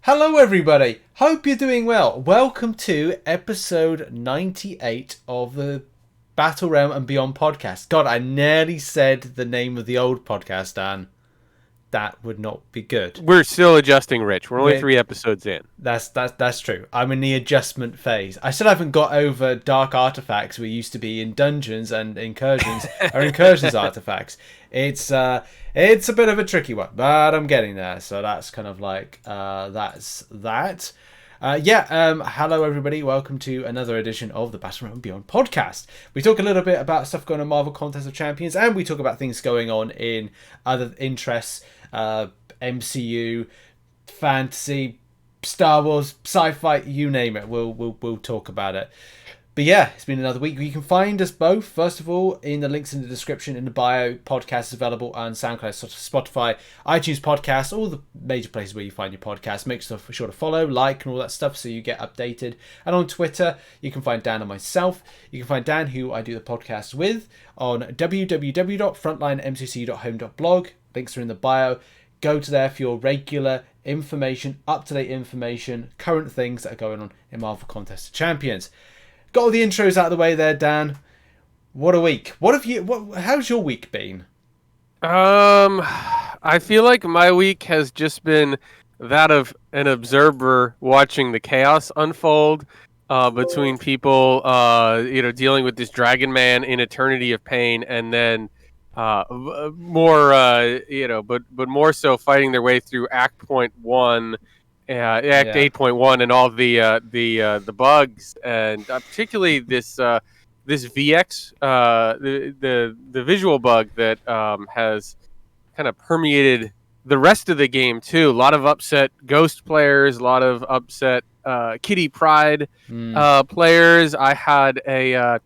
Hello everybody, hope you're doing well. Welcome to episode 98 of the Battlerealm and Beyond Podcast. God, I nearly said the name of the old podcast, Dan. That would not be good. We're still adjusting, Rich. We're only 3 episodes in. That's true. I'm in the adjustment phase. I still haven't got over dark artifacts we used to be in dungeons and incursions or incursions artifacts. It's a bit of a tricky one, but I'm getting there. So that's kind of like that's that. Hello everybody. Welcome to another edition of the Battlegrounds and Beyond Podcast. We talk a little bit about stuff going on in Marvel Contest of Champions, and we talk about things going on in other interests, MCU, fantasy, Star Wars, sci-fi, you name it. We'll talk about it. But yeah, it's been another week. You can find us both, first of all, in the links in the description, in the bio. Podcast is available on SoundCloud, Spotify, iTunes Podcasts, all the major places where you find your podcast. Make sure to follow, like, and all that stuff so you get updated. And on Twitter, you can find Dan and myself. You can find Dan, who I do the podcast with, on www.frontlinemcoc.home.blog. Links are in the bio. Go to there for your regular information, up-to-date information, current things that are going on in Marvel Contest of Champions. Got all the intros out of the way there, Dan. What a week. How's your week been? I feel like my week has just been that of an observer watching the chaos unfold between people, dealing with this Dragon Man in Eternity of Pain, and then more so fighting their way through Act 1. Act 8.1 and all the bugs, and particularly this VX the visual bug that has kind of permeated the rest of the game too. A lot of upset Ghost players, a lot of upset Kitty Pryde players. I have a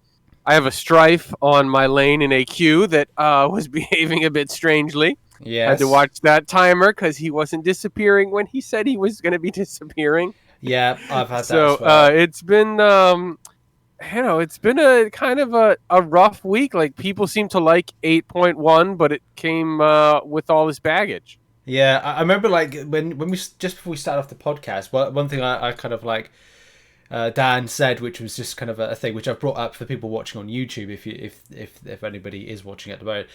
Strife on my lane in AQ that was behaving a bit strangely. Yes. I had to watch that timer because he wasn't disappearing when he said he was going to be disappearing. Yeah, I've had that as well. It's been, it's been a kind of a rough week. Like, people seem to like 8.1, but it came with all this baggage. Yeah, I remember like when we just before we started off the podcast, one thing I kind of like Dan said, which was just kind of a thing which I've brought up for people watching on YouTube, if anybody is watching at the moment.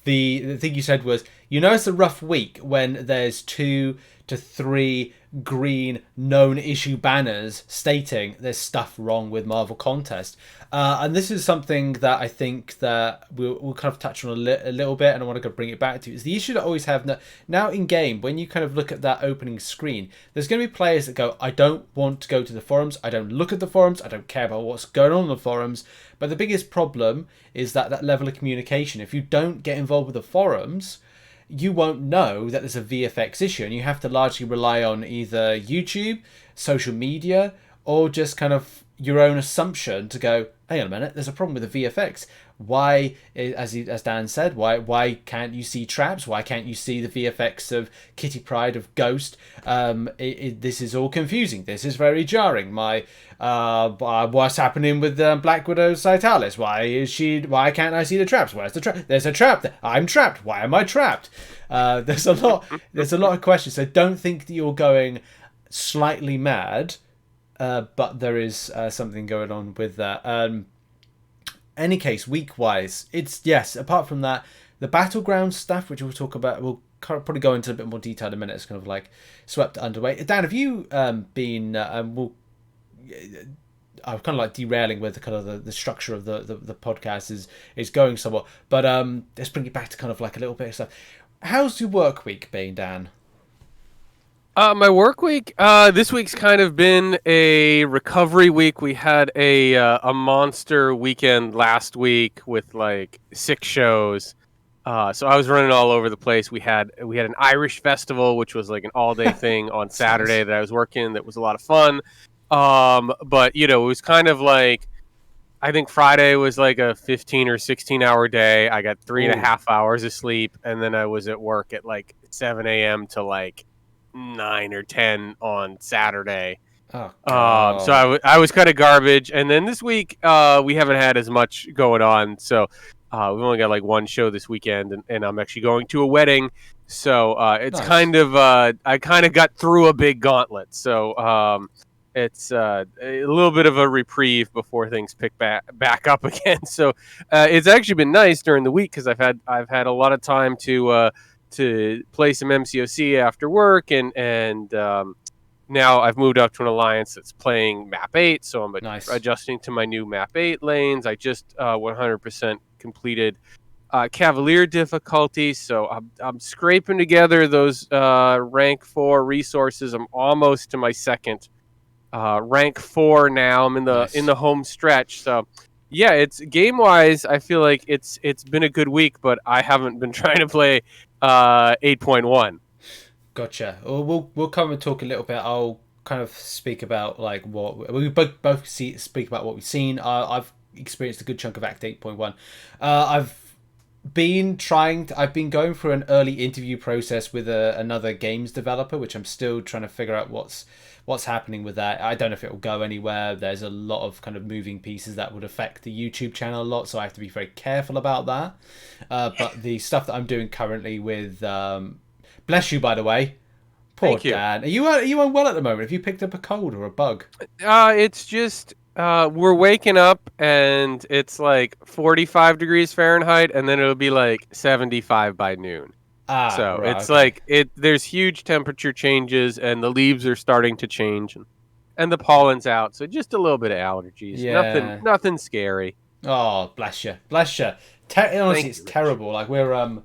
The thing you said was, it's a rough week when there's 2 to 3 green known issue banners stating there's stuff wrong with Marvel Contest, and this is something that I think that we'll kind of touch on a little bit, and I want to bring it back to. Is the issue that I always have now in game, when you kind of look at that opening screen, there's going to be players that go, I don't want to go to the forums, I don't look at the forums, I don't care about what's going on in the forums. But the biggest problem is that level of communication. If you don't get involved with the forums, you won't know that there's a VFX issue, and you have to largely rely on either YouTube, social media, or just kind of your own assumption to go, hang on a minute, there's a problem with the VFX. Why, as Dan said, why can't you see traps? Why can't you see the VFX of Kitty Pryde, of Ghost? This is all confusing. This is very jarring. What's happening with Black Widow's Citalis? Why can't I see the traps? Where's the trap? There's a trap there. I'm trapped. Why am I trapped? There's a lot of questions. So don't think that you're going slightly mad, but there is something going on with that. Any case, week-wise, it's, yes, apart from that, the Battlegrounds stuff, which we'll talk about, we'll probably go into a bit more detail in a minute. It's kind of like swept underway. Dan, have you been, I'm kind of like derailing where the kind of the structure of the podcast is going somewhat, but let's bring it back to kind of like a little bit of stuff. How's your work week been, Dan? My work week, this week's kind of been a recovery week. We had a monster weekend last week with like 6 shows. So I was running all over the place. We had an Irish festival, which was like an all-day thing on Saturday that I was working. That was a lot of fun. But it was kind of like, I think Friday was like a 15 or 16 hour day. I got 3.5 hours of sleep, and then I was at work at like 7 a.m. to like 9 or 10 on Saturday. So I was kind of garbage. And then this week we haven't had as much going on, so we've only got like one show this weekend, and I'm actually going to a wedding So it's Nice. kind of I kind of got through a big gauntlet. So it's a little bit of a reprieve before things pick back up again. So it's actually been nice during the week because I've had a lot of time to play some MCOC after work, and now I've moved up to an alliance that's playing map 8, so I'm Nice. adjusting to my new map 8 lanes. I just 100% completed Cavalier difficulty, so I'm scraping together those rank 4 resources. I'm almost to my second rank 4 now. I'm in Nice. the home stretch, so yeah, it's game wise. I feel like it's been a good week, but I haven't been trying to play 8.1. Gotcha. Well, we'll come and talk a little bit. I'll kind of speak about like what we both speak about what we've seen. I've experienced a good chunk of Act 8.1. I've been going through an early interview process with another games developer, which I'm still trying to figure out what's happening with that. I don't know if it will go anywhere. There's a lot of kind of moving pieces that would affect the YouTube channel a lot, so I have to be very careful about that. But the stuff that I'm doing currently with, bless you, by the way, poor Thank you. Dan. Are you unwell at the moment? Have you picked up a cold or a bug? It's just we're waking up and it's like 45 degrees Fahrenheit, and then it'll be like 75 by noon. So Right, it's okay. like there's huge temperature changes, and the leaves are starting to change, and the pollen's out. So just a little bit of allergies. Yeah. Nothing scary. Oh, bless you, bless you. Honestly, Thank it's you, Rich. terrible. Like we're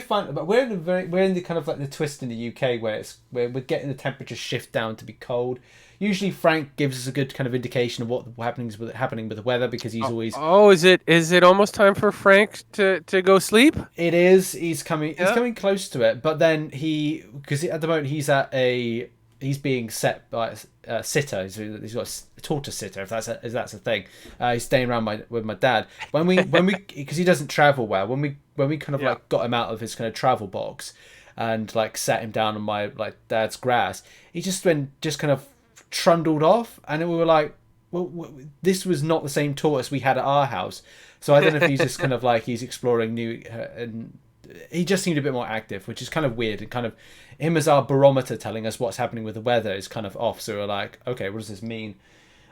fine, but we're in the kind of like the twist in the UK where we're getting the temperature shift down to be cold. Usually, Frank gives us a good kind of indication of what happening with the weather because he's always. Oh, is it almost time for Frank to go sleep? It is. He's coming. He's Yeah. coming close to it, but then because at the moment he's being set by a sitter. He's got a tortoise sitter, if that's a thing. He's staying around with my dad. When we because he doesn't travel well. When we kind of Yeah. like got him out of his kind of travel box and like sat him down on my like dad's grass, he just kind of trundled off, and we were like, well, this was not the same tortoise we had at our house. So I don't know if he's just kind of like he's exploring new, and he just seemed a bit more active, which is kind of weird, and kind of him as our barometer telling us what's happening with the weather is kind of off. So we're like, okay, what does this mean?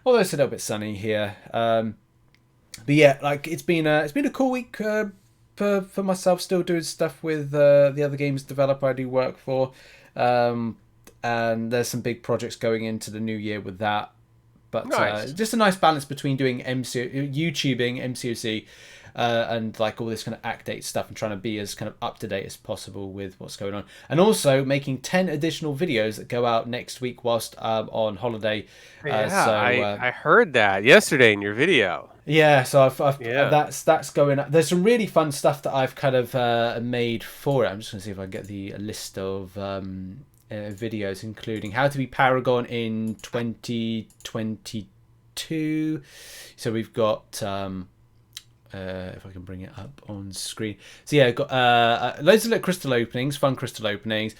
Although it's a little bit sunny here, but yeah, like it's been a cool week for myself. Still doing stuff with the other games developer I do work for, and there's some big projects going into the new year with that. But Nice. just a nice balance between doing YouTubing, MCOC, and like all this kind of Act 8 stuff, and trying to be as kind of up to date as possible with what's going on, and also making 10 additional videos that go out next week whilst on holiday. I heard that yesterday in your video. Yeah, so I've Yeah. that's going up. There's some really fun stuff that I've kind of made for it. I'm just gonna see if I can get the list of videos, including how to be Paragon in 2022. So we've got if I can bring it up on screen. So yeah, got loads of little crystal openings, fun crystal openings.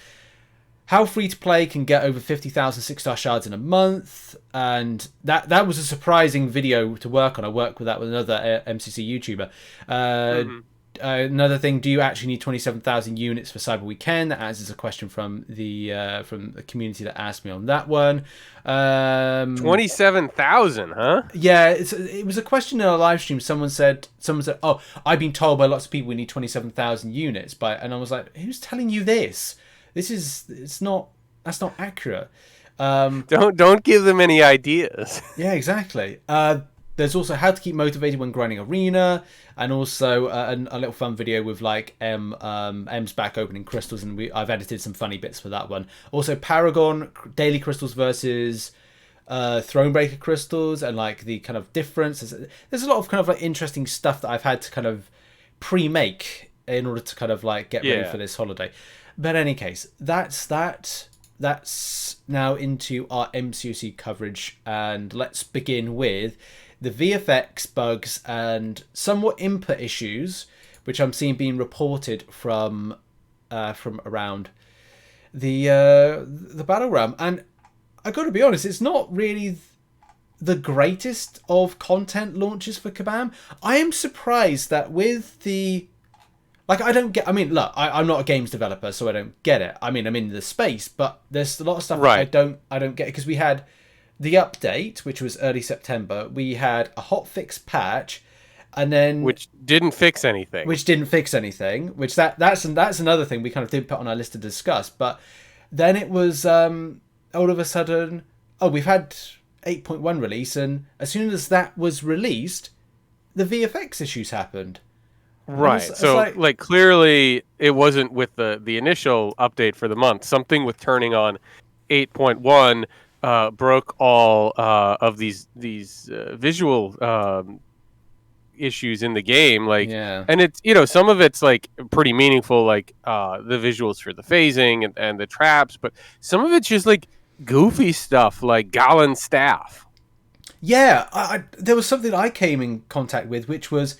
How free to play can get over 50,000 6-star shards in a month, and that was a surprising video to work on. I worked with that with another MCC YouTuber. Another thing: do you actually need 27,000 units for Cyber Weekend? That answers a question from the community that asked me on that one. 27,000, huh? Yeah, it was a question in our live stream. Someone said, "Oh, I've been told by lots of people we need 27,000 units," and I was like, "Who's telling you this? That's not accurate." Don't give them any ideas. Yeah, exactly. There's also how to keep motivated when grinding arena, and also a little fun video with like M's back opening crystals, and I've edited some funny bits for that one. Also Paragon daily crystals versus Thronebreaker crystals, and like the kind of difference. There's a lot of kind of like interesting stuff that I've had to kind of pre-make in order to kind of like get ready for this holiday. But in any case, that's now into our MCOC coverage, and let's begin with the VFX bugs and somewhat input issues, which I'm seeing being reported from around the Battleground. And I got to be honest, it's not really the greatest of content launches for Kabam. I am surprised that with the Like, I don't get. I mean, look, I'm not a games developer, so I don't get it. I mean, I'm in the space, but there's a lot of stuff Right. that I don't get, because we had the update, which was early September. We had a hotfix patch, and then Which didn't fix anything. which didn't fix anything. Which that's another thing we kind of did put on our list to discuss. But then it was all of a sudden, oh, we've had 8.1 release, and as soon as that was released, the VFX issues happened. Right. It's So like- like clearly it wasn't with the initial update for the month. Something with turning on 8.1 broke all of these visual issues in the game, like, Yeah. and it's, some of it's like pretty meaningful, like the visuals for the phasing and the traps, but some of it's just like goofy stuff like Galen's staff. Yeah, there was something I came in contact with, which was,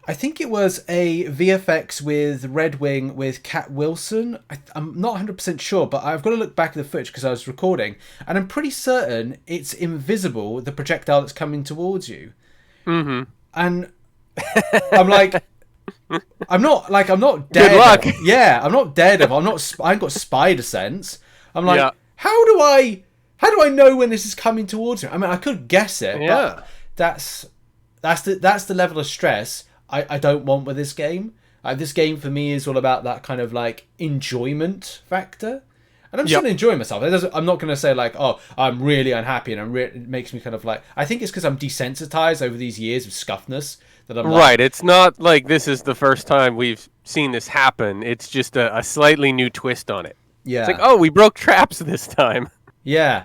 I think it was a VFX with Red Wing with Cat Wilson. I'm not 100% sure, but I've got to look back at the footage because I was recording, and I'm pretty certain it's invisible, the projectile that's coming towards you. Mm-hmm. And I'm like, I'm not dead. Good luck. Yeah, I'm not dead. I ain't got spider sense. I'm like, Yeah. how do I know when this is coming towards me? I mean, I could guess it, Yeah. but that's the level of stress I don't want with this game. This game for me is all about that kind of like enjoyment factor. And I'm still enjoying myself. I'm not going to say like, oh, I'm really unhappy, and it makes me kind of like, I think it's because I'm desensitized over these years of scuffness that I'm like, Right. It's not like this is the first time we've seen this happen. It's just a slightly new twist on it. yeah, It's like, oh, we broke traps this time. yeah.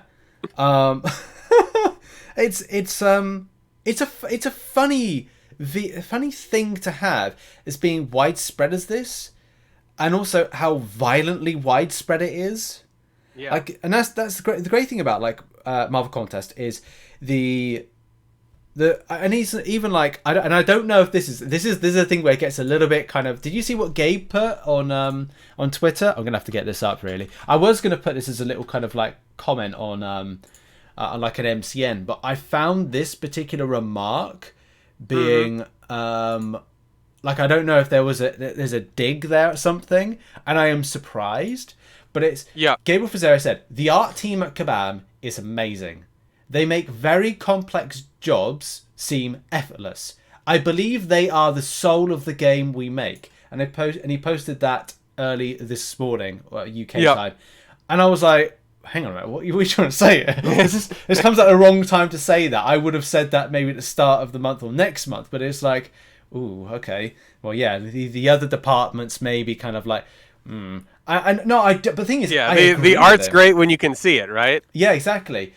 It's a funny thing to have, as being widespread as this, and also how violently widespread it is. Yeah. Like, and that's the great thing about like Marvel Contest is and he's even like, I don't know if this is a thing where it gets a little bit kind of. Did you see what Gabe put on Twitter? I'm gonna have to get this up really. I was gonna put this as a little kind of like comment on like an MCN, but I found this particular remark being like, I don't know if there's a dig there or something, and I am surprised. But it's Gabriel Fazera said, the art team at Kabam is amazing. They make very complex jobs seem effortless. I believe they are the soul of the game we make. And he posted that early this morning, UK time. And I was like, hang on a minute, what are you trying to say? This comes at the wrong time to say that. I would have said that maybe at the start of the month or next month, but it's like, ooh, okay. Well, yeah, the other departments may be kind of like, but the thing is, the art's great when you can see it, right? Yeah, exactly.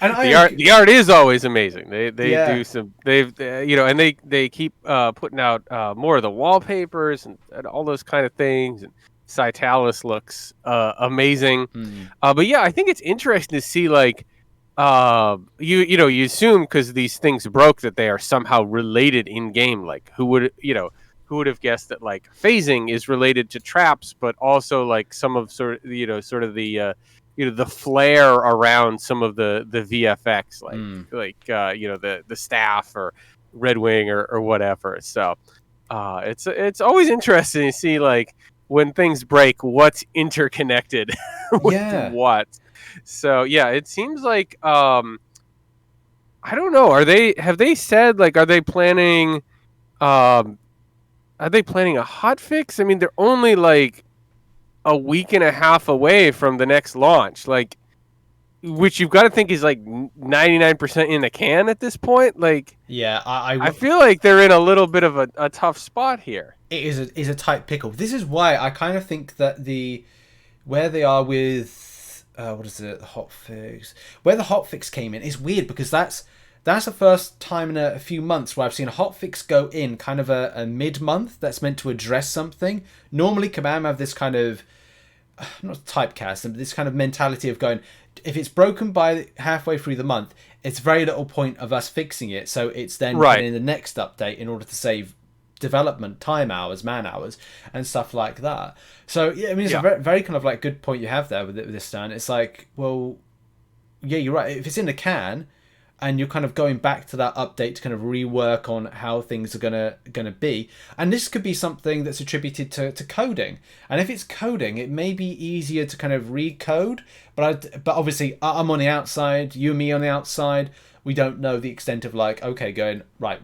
And the art is always amazing. They do some, and they keep putting out more of the wallpapers and all those kind of things. And Citalis looks amazing. But yeah, I think it's interesting to see, like, you assume because these things broke that they are somehow related in game. Like, who would have guessed that like phasing is related to traps, but also like some of sort of the the flair around some of the VFX, the staff or Red Wing or whatever. So it's always interesting to see, like, when things break, what's interconnected with what. So yeah, it seems like I don't know. Have they said, like, are they planning a hotfix? I mean, they're only like a week and a half away from the next launch, like, which you've got to think is like 99% in the can at this point. Like, yeah, I feel like they're in a little bit of a tough spot here. It is a tight pickle. This is why I kind of think that where they are with what is it, the hotfix, where the hotfix came in is weird, because that's the first time in a few months where I've seen a hotfix go in kind of a mid-month that's meant to address something. Normally, Kabam have this kind of, not typecast, but this kind of mentality of going, if it's broken by halfway through the month, it's very little point of us fixing it. So it's then put in the next update in order to save development time hours, man hours, and stuff like that. So yeah, I mean, it's a very, very kind of like good point you have there with this, Stan. It's like, well, yeah, you're right. If it's in the can, and you're kind of going back to that update to kind of rework on how things are gonna be. And this could be something that's attributed to coding. And if it's coding, it may be easier to kind of recode. But obviously, I'm on the outside, you and me on the outside. We don't know the extent of like, okay, going right.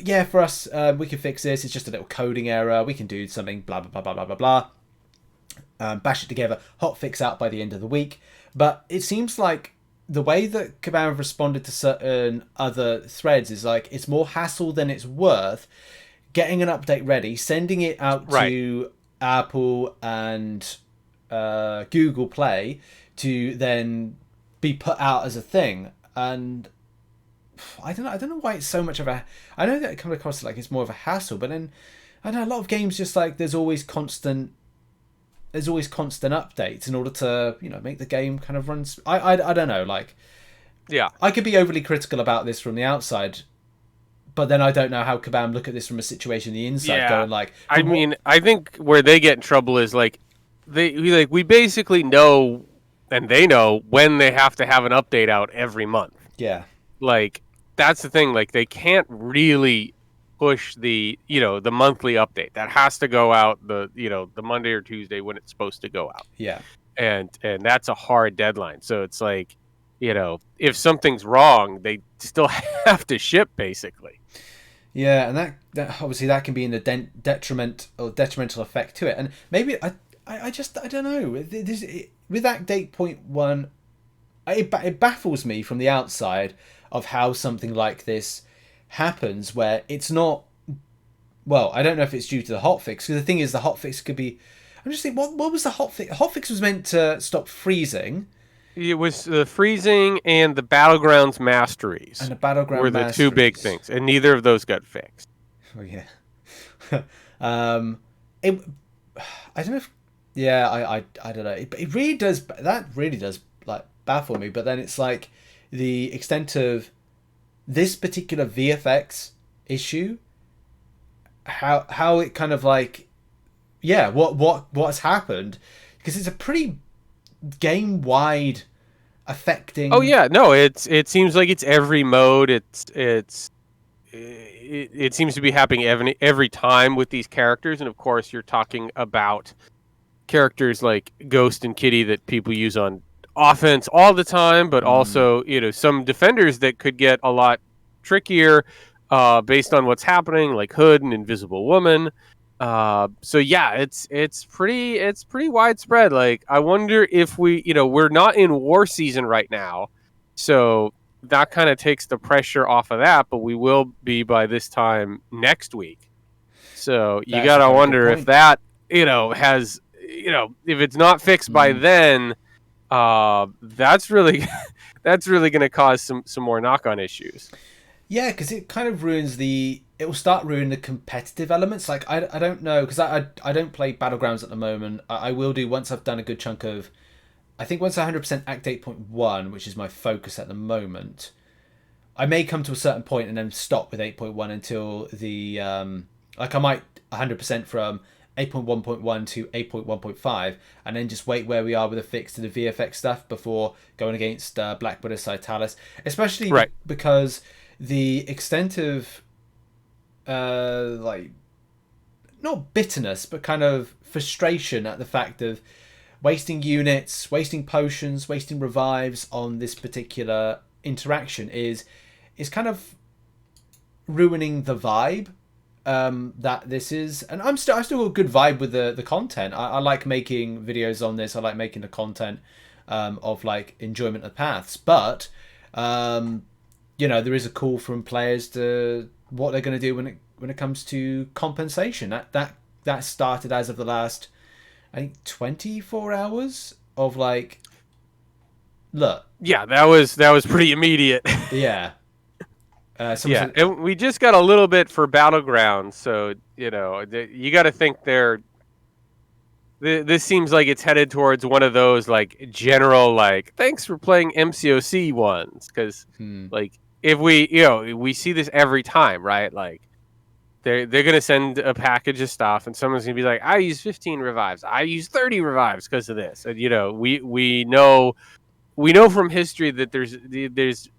Yeah, for us, we can fix this. It's just a little coding error. We can do something. Blah blah blah blah blah blah blah. Bash it together. Hot fix out by the end of the week. But it seems like the way that Kabam have responded to certain other threads is like it's more hassle than it's worth getting an update ready, sending it out to Apple and Google Play to then be put out as a thing. And I don't know why it's so much of a. I know that it comes across like it's more of a hassle, but then I know a lot of games just like there's always constant updates in order to make the game kind of run. I don't know, like, yeah, I could be overly critical about this from the outside, but then I don't know how Kabam look at this from a situation on the inside, going like. I mean, I think where they get in trouble is like we basically know, and they know when they have to have an update out every month. Yeah, like that's the thing. Like they can't really push the monthly update that has to go out the Monday or Tuesday when it's supposed to go out. Yeah, and that's a hard deadline. So it's like, if something's wrong, they still have to ship basically. Yeah, and that obviously that can be in a detrimental effect to it. And maybe I don't know. With that date point one, it baffles me from the outside of how something like this happens where it's not. Well, I don't know if it's due to the hotfix, because the thing is the hotfix could be. I'm just thinking, what was the hotfix? Hotfix was meant to stop freezing. It was the freezing and the Battlegrounds masteries. And the Battlegrounds were the two big things, and neither of those got fixed. Oh yeah. I don't know if. Yeah, I don't know. It really does. That really does like baffle me. But then it's like the extent of this particular VFX issue, how it kind of like, yeah, what's happened, because it's a pretty game wide affecting. Oh yeah, no, it seems like it's every mode. It seems to be happening every time with these characters, and of course you're talking about characters like Ghost and Kitty that people use on offense all the time, but also some defenders that could get a lot trickier based on what's happening, like Hood and Invisible Woman. So yeah, it's pretty widespread. Like I wonder if we're not in war season right now, so that kind of takes the pressure off of that, but we will be by this time next week. So you gotta wonder if that has if it's not fixed by then. That's really going to cause some more knock-on issues. Yeah, because it kind of ruins it will start ruining the competitive elements. Like I don't know, because I don't play Battlegrounds at the moment. I will do once I've done a good chunk of. I think once 100% Act 8.1, which is my focus at the moment, I may come to a certain point and then stop with 8.1 until the like I might 100% from 8.1.1 to 8.1.5, and then just wait where we are with a fix to the VFX stuff before going against Black Widow Citalis, especially because the extent of like not bitterness but kind of frustration at the fact of wasting units, wasting potions, wasting revives on this particular interaction is kind of ruining the vibe that this is. And I still got a good vibe with the content. I like making videos on this. I like making the content of like enjoyment of paths, but there is a call from players to what they're going to do when it comes to compensation. That started as of the last, I think, 24 hours of like, look. Yeah, that was pretty immediate. Yeah. And we just got a little bit for Battlegrounds, so you got to think this seems like it's headed towards one of those like general like thanks for playing MCOC ones, because like if we see this every time, right? Like they're gonna send a package of stuff, and someone's gonna be like, I use 15 revives, I use 30 revives because of this, and we know from history that there's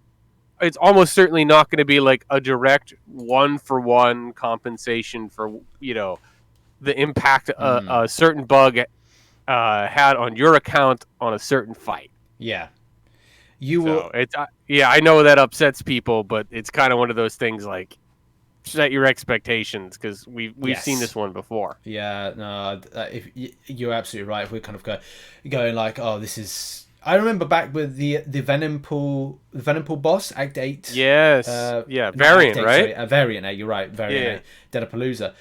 it's almost certainly not going to be like a direct 1-for-1 compensation for, the impact a certain bug had on your account on a certain fight. Yeah. You So will. it's I know that upsets people, but it's kind of one of those things like set your expectations, because we've seen this one before. Yeah, no, if you're absolutely right. If we're kind of going like, oh, this is. I remember back with the Venom Pool boss, Act 8. Yes, Not variant, Act 8, right? sorry, Variant 8. You're right, Variant 8, Dedapalooza.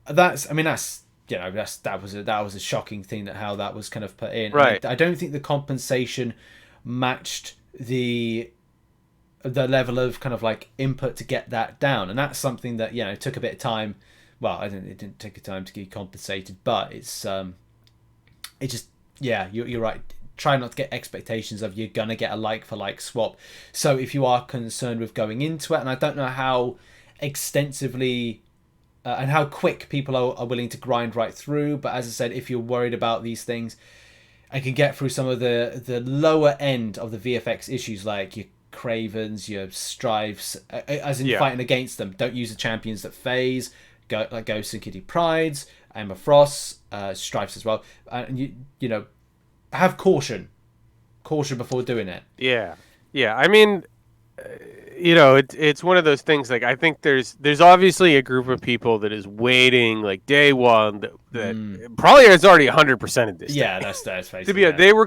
That's that was a shocking thing that how that was kind of put in. Right. I don't think the compensation matched the level of kind of like input to get that down, and that's something that took a bit of time. Well, it didn't take a time to get compensated, but it just you're right. Try not to get expectations of you're gonna get a like for like swap. So if you are concerned with going into it, and I don't know how extensively and how quick people are willing to grind right through, but as I said, if you're worried about these things, I can get through some of the lower end of the VFX issues, like your Cravens, your Strives, as in fighting against them. Don't use the champions that phase, like Ghosts and Kitty Prides, Emma Frost, Strives as well. And you know, have caution before doing it. Yeah. I mean, it's one of those things. Like, I think there's obviously a group of people that is waiting like day one that probably is already 100% of this. Yeah, that's basically. To be they were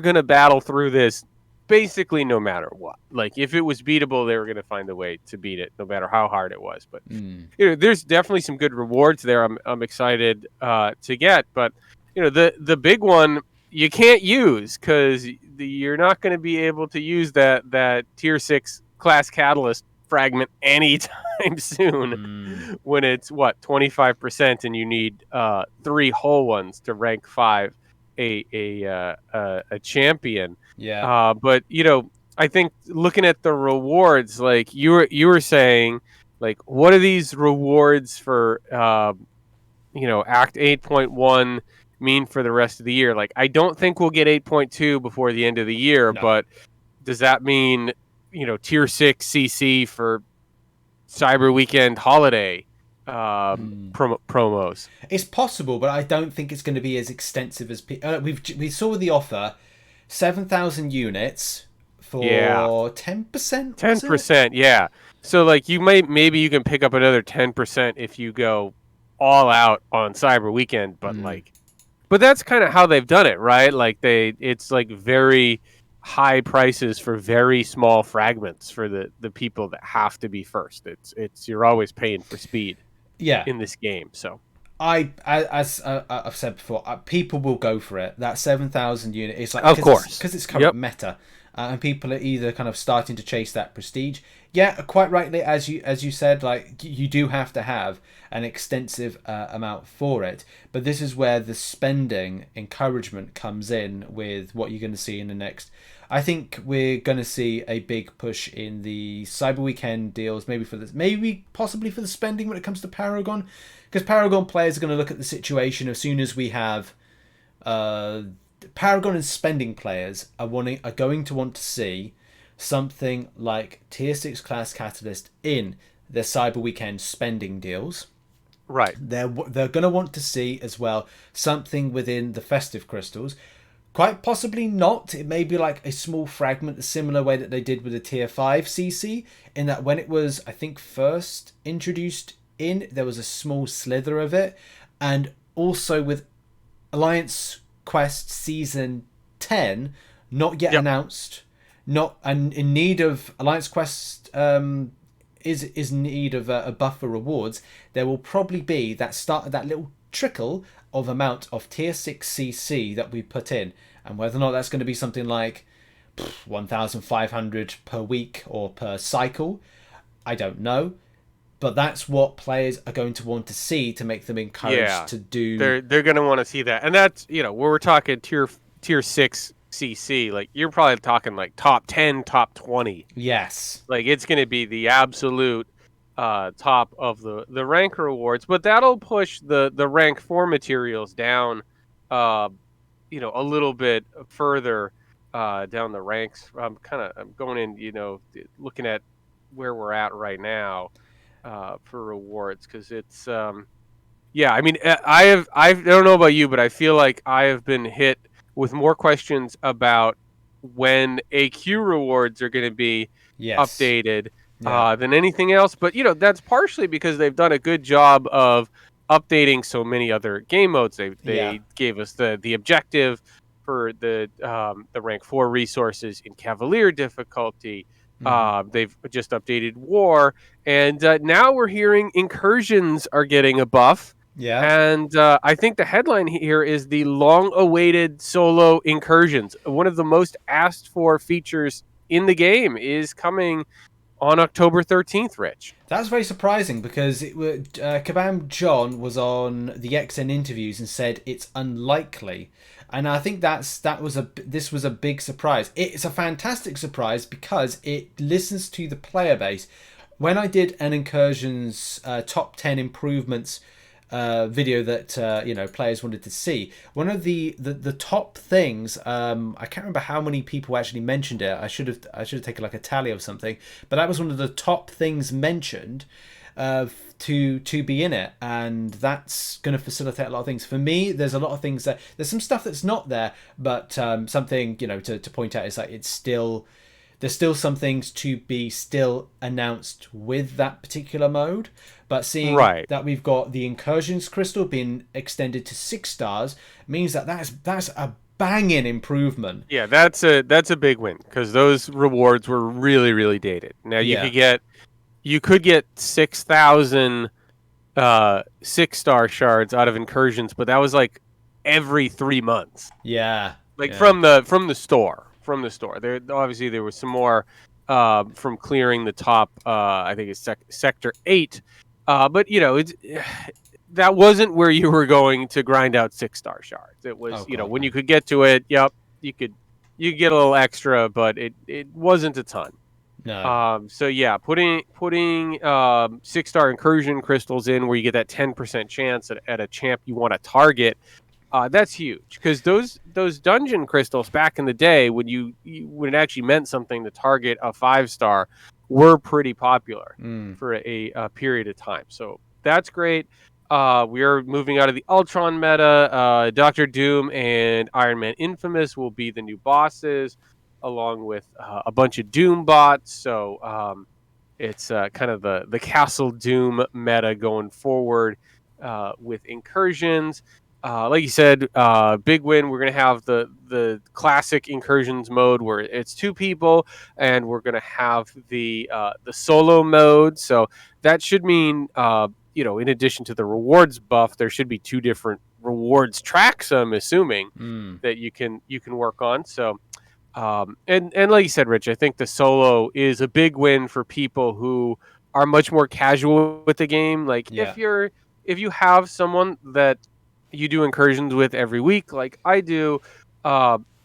gonna battle through this basically no matter what. Like, if it was beatable, they were gonna find a way to beat it, no matter how hard it was. But there's definitely some good rewards there. I'm excited to get, but the big one you can't use, because you're not going to be able to use that tier 6 class catalyst fragment anytime soon when it's 25% and you need 3 whole ones to rank 5 a champion. But I think looking at the rewards, like you were saying, like, what are these rewards for Act 8.1 mean for the rest of the year? Like, I don't think we'll get 8.2 before the end of the year, but does that mean tier 6 CC for Cyber Weekend holiday promos? It's possible, but I don't think it's going to be as extensive as we saw the offer. 7,000 units for 10%. 10%, yeah. So like maybe you can pick up another 10% if you go all out on Cyber Weekend, but but that's kind of how they've done it, right? Like it's like very high prices for very small fragments for the people that have to be first. It's you're always paying for speed. In this game, so as I've said before, people will go for it. That 7,000 unit is like, of course, because it's current meta, and people are either kind of starting to chase that prestige. Yeah, quite rightly, as you said, like you do have to have an extensive amount for it. But this is where the spending encouragement comes in with what you're going to see in the next. I think we're going to see a big push in the Cyber Weekend deals, maybe possibly for the spending when it comes to Paragon, because Paragon players are going to look at the situation as soon as we have Paragon and spending players are going to want to see something like Tier 6 Class Catalyst in their Cyber Weekend spending deals. Right. They're going to want to see as well something within the Festive Crystals. Quite possibly not. It may be like a small fragment, a similar way that they did with the Tier 5 CC, in that when it was, I think, first introduced in, there was a small slither of it. And also with Alliance Quest Season 10, not yet announced, not and in need of Alliance Quest is in need of a buff for rewards. There will probably be that little trickle of amount of tier 6 CC that we put in, and whether or not that's going to be something like 1,500 per week or per cycle, I don't know. But that's what players are going to want to see to make them encouraged to do. They're going to want to see that, and that's where we're talking tier 6 CC. Like, you're probably talking like top 10, top 20. Yes, like it's going to be the absolute top of the rank rewards, but that'll push the rank 4 materials down a little bit further, down the ranks. I'm going in, looking at where we're at right now for rewards because it's yeah. I mean, I don't know about you, but I feel like I have been hit with more questions about when AQ rewards are going to be Yes. updated Yeah. than anything else. But that's partially because they've done a good job of updating so many other game modes. Yeah. They gave us the objective for the rank 4 resources in Cavalier difficulty. Hmm. They've just updated War, and now we're hearing Incursions are getting a buff. Yeah. And I think the headline here is the long-awaited solo Incursions. One of the most asked for features in the game is coming on October 13th, Rich. That's very surprising because Kabam John was on the XN interviews and said it's unlikely, and I think this was a big surprise. It's a fantastic surprise because it listens to the player base. When I did an Incursions top 10 improvements video that players wanted to see, one of the top things, I can't remember how many people actually mentioned it. I should have taken like a tally of something, but that was one of the top things mentioned to be in it, and that's going to facilitate a lot of things. For me, there's a lot of things there's some stuff that's not there, but something to point out is that there's still some things to be still announced with that particular mode. But seeing that we've got the Incursions Crystal being extended to 6 stars means that's a banging improvement. Yeah, that's a big win because those rewards were really, really dated. Now you could get 6,000 6-star shards out of Incursions, but that was like every 3 months. Yeah. From the store. There was some more from clearing the top. I think it's sector 8. But that wasn't where you were going to grind out 6-star shards. It was when you could get to it. Yep, you could get a little extra, but it wasn't a ton. No. So yeah, putting 6-star incursion crystals in where you get that 10% chance at a champ you want to target. That's huge because those dungeon crystals back in the day when when it actually meant something to target a 5-star were pretty popular for a period of time. So that's great. We are moving out of the Ultron meta. Dr. Doom and Iron Man Infamous will be the new bosses, along with a bunch of Doom bots. So it's kind of the Castle Doom meta going forward with Incursions. Like you said, big win. We're going to have the classic Incursions mode where it's 2 people, and we're going to have the solo mode. So that should mean, in addition to the rewards buff, there should be 2 different rewards tracks. I'm assuming that you can work on. So, and like you said, Rich, I think the solo is a big win for people who are much more casual with the game. Like if you have someone that you do incursions with every week, like I do,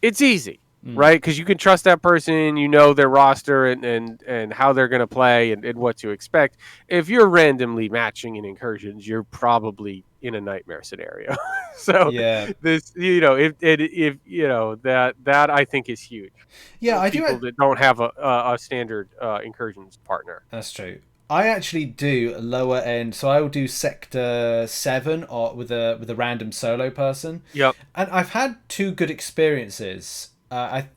it's easy, right? Because you can trust that person, their roster and how they're going to play and what to expect. If you're randomly matching in incursions, you're probably in a nightmare scenario. So this, that I think is huge. Yeah, I people that don't have a standard incursions partner. That's true. I actually do lower end, so I will do sector 7 or with a random solo person. Yep. And I've had 2 good experiences. And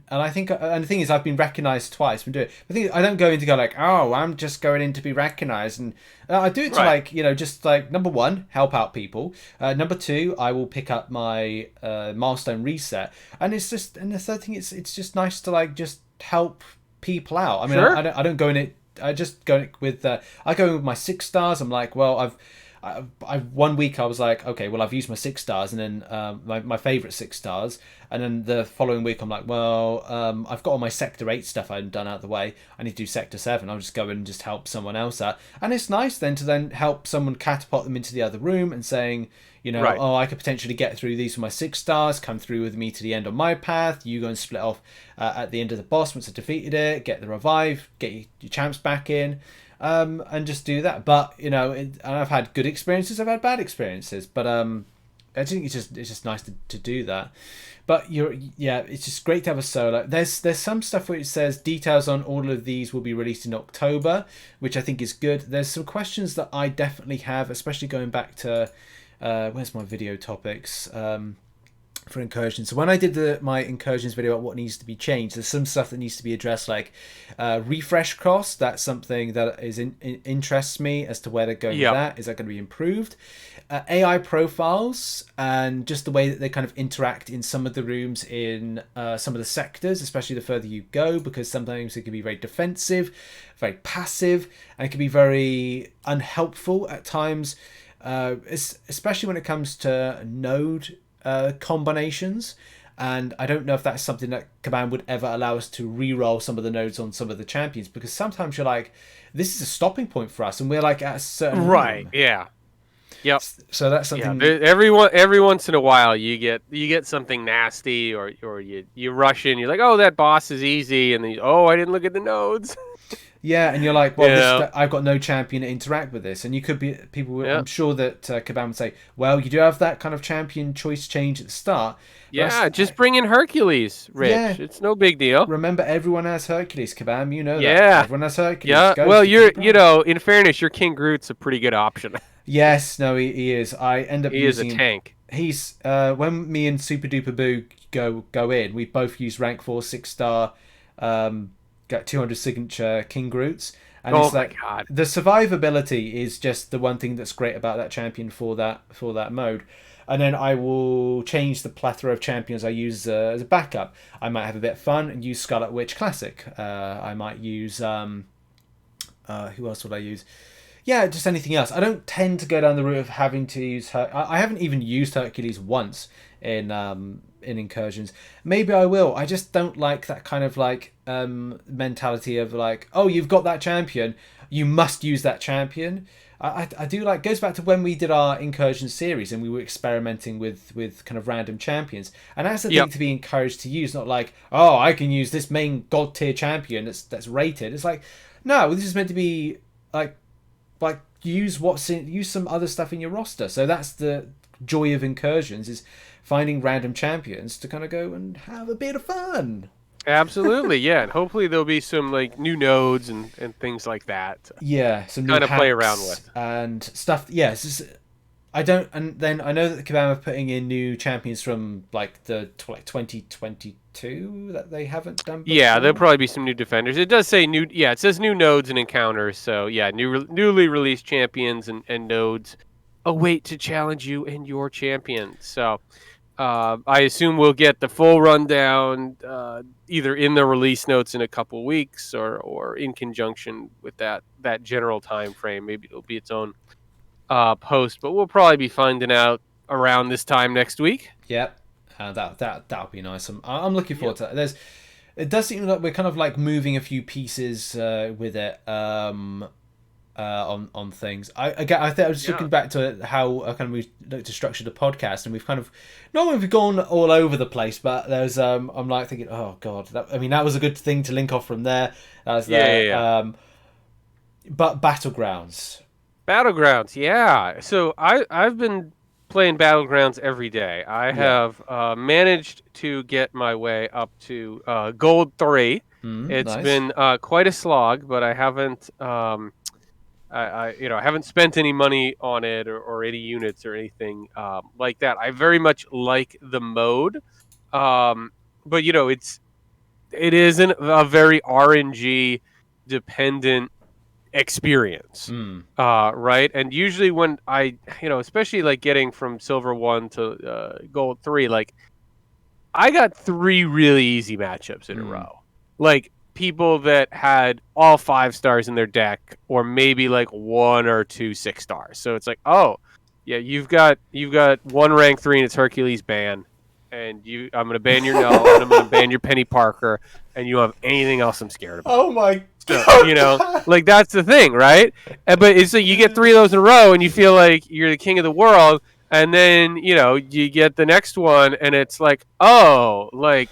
I think, and the thing is, I've been recognized twice from doing it. The thing is, I don't go in to go like, oh, I'm just going in to be recognized, and I do it to just like, number 1, help out people. Number 2, I will pick up my milestone reset, and it's just, and the third thing, it's just nice to like just help people out. I mean, I don't go in it. I just go with I go in with my 6 stars. I'm like, well, I 1 week I was like, okay, well, I've used my 6 stars, and then my favorite 6 stars, and then the following week I'm like, well, I've got all my sector 8 stuff I've done out of the way. I need to do sector 7. I'll just go in and just help someone else out, and it's nice then to help someone catapult them into the other room and saying, oh, I could potentially get through these with my 6 stars. Come through with me to the end on my path. You go and split off at the end of the boss once I've defeated it. Get the revive. Get your champs back in. And just do that. But and I've had good experiences, I've had bad experiences, but I think it's just nice to do that. But it's just great to have a solo. There's some stuff where it says details on all of these will be released in October, which I think is good. There's some questions that I definitely have, especially going back to where's my video topics for Incursions. So when I did my Incursions video about what needs to be changed, there's some stuff that needs to be addressed, like refresh cost. That's something that interests me as to where they're going with that. Is that going to be improved? AI profiles and just the way that they kind of interact in some of the rooms in some of the sectors, especially the further you go, because sometimes it can be very defensive, very passive, and it can be very unhelpful at times, especially when it comes to node combinations. And I don't know if that's something that Kabam would ever allow us to re-roll some of the nodes on some of the champions, because sometimes you're like, this is a stopping point for us, and we're like at a certain room. Yeah. Yep. So that's something. Yeah, every once in a while you get something nasty, or you rush in. You're like, oh, that boss is easy, and then I didn't look at the nodes. Yeah, and you're like, well, I've got no champion to interact with this, and you could be people. I'm sure that Kabam would say, well, you do have that kind of champion choice change at the start. Yeah, just bring in Hercules, Rich. Yeah. It's no big deal. Remember, everyone has Hercules, Kabam. You know that. Yeah, everyone has Hercules. Yeah. Well, in fairness, your King Groot's a pretty good option. Yes, no, he is. I end up using... He is a tank. He's when me and Super Duper Boo go in, we both use rank 4 6-star, get 200 signature King Groots, and it's like, my God, the survivability is just the one thing that's great about that champion for that mode. And then I will change the plethora of champions I use as a backup. I might have a bit of fun and use Scarlet Witch Classic. I might use who else would I use? Yeah, just anything else. I don't tend to go down the route of having to use I haven't even used Hercules once in Incursions. Maybe I will. I just don't like that kind of like mentality of like, oh, you've got that champion, you must use that champion. I do like, goes back to when we did our Incursion series and we were experimenting with kind of random champions, and that's the thing to be encouraged to use, not like, oh, I can use this main god tier champion that's rated. It's like, no, this is meant to be like use some other stuff in your roster. So that's the joy of Incursions, is finding random champions to kind of go and have a bit of fun. Absolutely, yeah, and hopefully there'll be some like new nodes and things like that. Yeah, some kind of play around with and stuff. Yeah, I don't, and then I know that the Kabam are putting in new champions from like the 2022 that they haven't done before. Yeah, there'll probably be some new defenders. It does say new. Yeah, it says new nodes and encounters. So yeah, newly released champions and nodes await to challenge you and your champion. So. I assume we'll get the full rundown either in the release notes in a couple weeks or in conjunction with that general time frame. Maybe it'll be its own post, but we'll probably be finding out around this time next week. Yep, that'll be nice. I'm looking forward to that. It does seem like we're kind of like moving a few pieces with it. On things. I think I was looking back to how kind of we looked to structure the podcast, and we've kind of we've gone all over the place, but there's I'm like thinking, oh god, that was a good thing to link off from there. But Battlegrounds, yeah. So I've been playing Battlegrounds every day. I have managed to get my way up to Gold 3. It's nice. Been quite a slog, but I haven't. I haven't spent any money on it or any units or anything like that. I very much like the mode, but it isn't a very RNG dependent experience, right? And usually when I, especially like getting from Silver 1 to Gold 3, like I got 3 really easy matchups in a row, like. People that had all 5 stars in their deck, or maybe like 1 or 2 6 stars. So it's like, oh, yeah, you've got 1 rank 3 and it's Hercules ban, and I'm gonna ban your Null, and I'm gonna ban your Penny Parker, and you don't have anything else I'm scared about. Oh my god! So, like that's the thing, right? But it's like you get 3 of those in a row, and you feel like you're the king of the world, and then you get the next one, and it's like, oh, like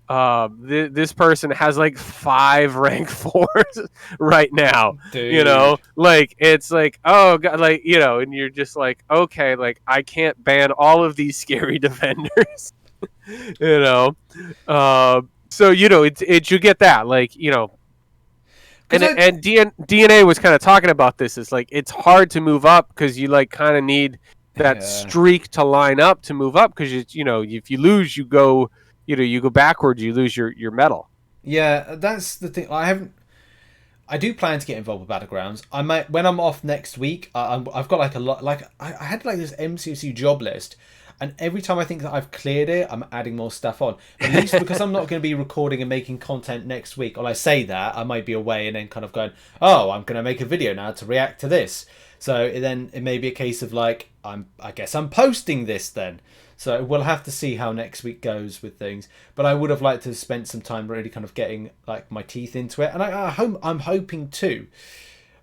this person has like 5 rank 4s right now. Dude. You know, like it's like, oh god, like, you know, and you're just like, okay, like I can't ban all of these scary defenders. You know, so you know, it you get that, like, you know. And DNA was kind of talking about this. It's like it's hard to move up because you like kind of need that streak to line up to move up, because you know, if you lose, you go, you know, you go backwards, you lose your medal. Yeah, that's the thing. I do plan to get involved with Battlegrounds. I might, when I'm off next week. I've got like a lot. Like I had like this MCOC job list, and every time I think that I've cleared it, I'm adding more stuff on. At least because I'm not going to be recording and making content next week. Or I say that I might be away and then kind of going, oh, I'm going to make a video now to react to this. So then it may be a case of like, I guess I'm posting this then. So we'll have to see how next week goes with things. But I would have liked to have spent some time really kind of getting like my teeth into it, and I'm hoping to.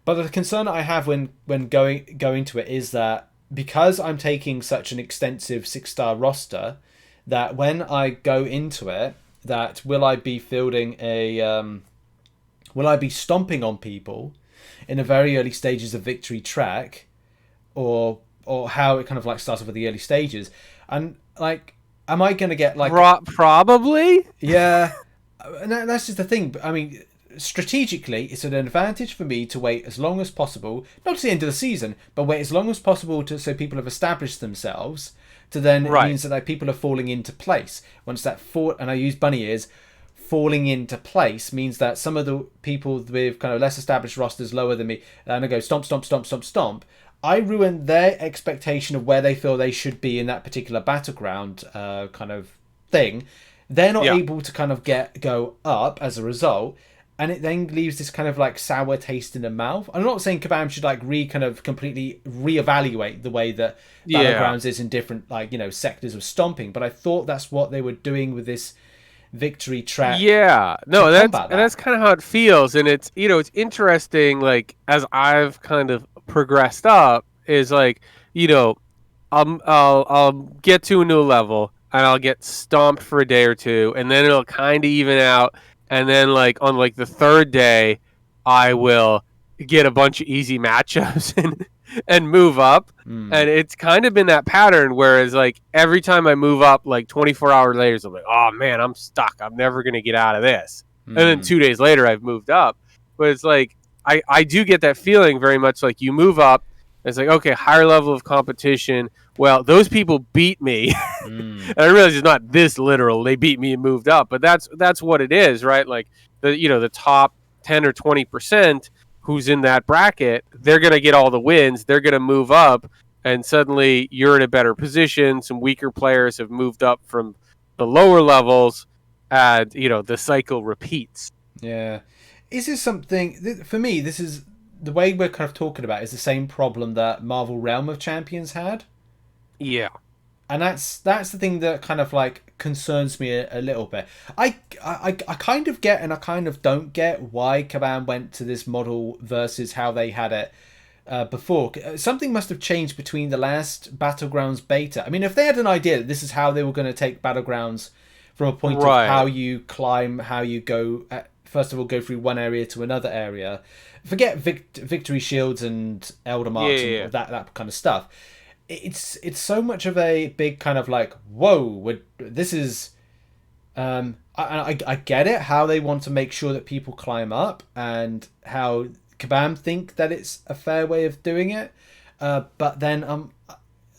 But the concern I have when going to it is that because I'm taking such an extensive 6-star roster, that when I go into it, that will I be fielding will I be stomping on people in the very early stages of Victory Track, or how it kind of like starts off with the early stages. And like, am I going to get like probably? Yeah, and that's just the thing. I mean, strategically, it's an advantage for me to wait as long as possible, not to the end of the season, but wait as long as possible so people have established themselves. To then it means that like, people are falling into place. Once that and I use bunny ears. Falling into place means that some of the people with kind of less established rosters lower than me, and I go stomp, stomp, stomp, stomp, stomp. I ruin their expectation of where they feel they should be in that particular battleground kind of thing. They're not able to kind of go up as a result, and it then leaves this kind of like sour taste in the mouth. I'm not saying Kabam should like completely reevaluate the way that Battlegrounds is in different like, you know, sectors of stomping, but I thought that's what they were doing with this Victory Track. Yeah, no, that's kind of how it feels, and it's, you know, it's interesting. Like as I've kind of progressed up, is like, you know, I'll get to a new level and I'll get stomped for a day or two, and then it'll kind of even out, and then like on like the 3rd day, I will get a bunch of easy matchups and move up. And it's kind of been that pattern, whereas like every time I move up, like 24 hours later, I'm like, oh man, I'm stuck, I'm never gonna get out of this. And then 2 days later I've moved up. But it's like I do get that feeling very much, like you move up, it's like, okay, higher level of competition, well, those people beat me. And I realize it's not this literal, they beat me and moved up, but that's what it is, right? Like the top 10 or 20% who's in that bracket, they're going to get all the wins, they're going to move up, and suddenly you're in a better position. Some weaker players have moved up from the lower levels, and you know, the cycle repeats. Yeah. Is this something, for me, this is the way we're kind of talking about, is the same problem that Marvel Realm of Champions had. Yeah. And that's the thing that kind of like concerns me a little bit. I kind of get and I kind of don't get why Kabam went to this model versus how they had it before. Something must have changed between the last Battlegrounds beta. I mean, if they had an idea that this is how they were going to take Battlegrounds from a point of how you climb, how you go, first of all, go through one area to another area. Forget victory shields and elder marks and that kind of stuff. It's so much of a big kind of like, whoa, this is I get it, how they want to make sure that people climb up, and how Kabam think that it's a fair way of doing it, but then